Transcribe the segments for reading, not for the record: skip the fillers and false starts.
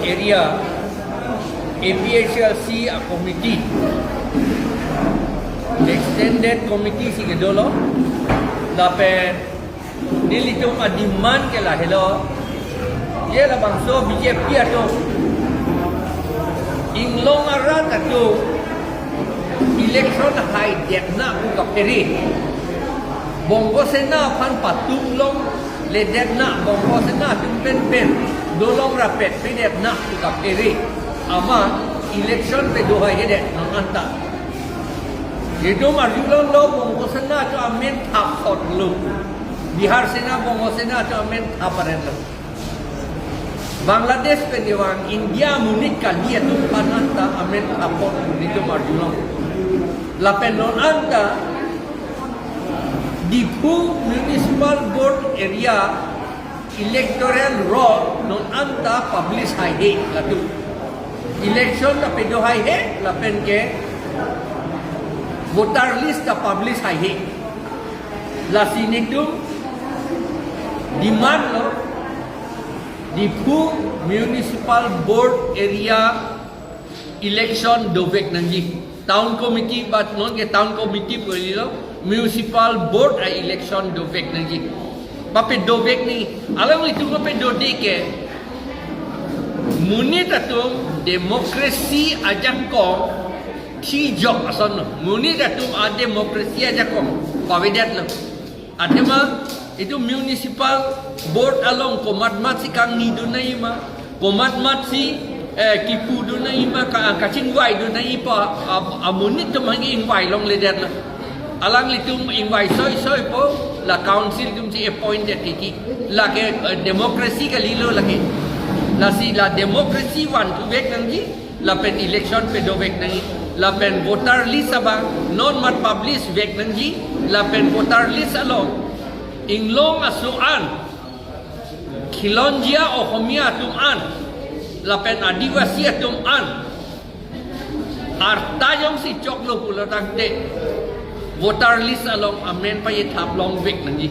area APHLC a committee extended committee si gedolo dapat nilitong a demand ke lah hello dia la bangso BJP ato inglong arat ato election hai det na ku kaperi bonggo sena pan patung long le det na bonggo sena pen dolong rapet pe det na ku kaperi ama election pe dohai det non anta itu marjulong lo bonggo sena cho amen thap thot lu Bihar sena bonggo sena cho amen thaparen lu Bangladesh pe diwang India munit kali tu pananta amen thapot itu marjulong lapen non anta Dipu Municipal Board area electoral roll non anta publish hai he latu election la pedo hai he lapen ke voter list ka publish hai he la sini tu demand lo Dipu Municipal Board area election dovek nanji town committee but non ke town committee bolilo municipal board a election dovek nanji bape dovek ni alam itu bape dode ke munit atum demokrasi ajak ko thi jok ason munit atum a demokrasi ajak ko pawedat lo adema itu municipal board along komat mat si kang ni dunai ma komat mat si Kipi dunai ma kacing wai dunai pa amunit tu mangi invite long leader la alang litum invite soi po la council tum si appointed tiki la ke demokrasi ka lilo lagi la si la demokrasi wan tu vek nangi la pen election pe do vek nangi la pen voter list aba non mat publish vek nangi la pen voter list along inglong asuan khilonjia ohomia tum an lapen adivasi atum an arta yong si choklo pula tangte voter list along amen pa ye thap long vek nangi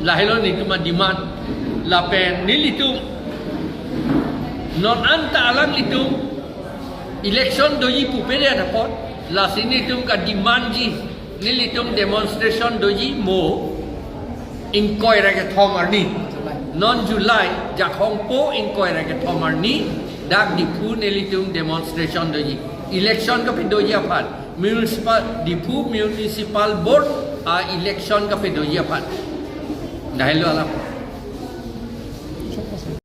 lahelo ni tuma demand lapen nilitu non anta alang litu election doji pupere adapot la sini tum ka demand ji nilitum demonstration doji mo inquire ke thomarni non July jakong po inquire ke thomarni dak dipu nelitung demonstration doji election ka pedoji apat municipal dipu municipal board a election ka pedoji apat dahil alam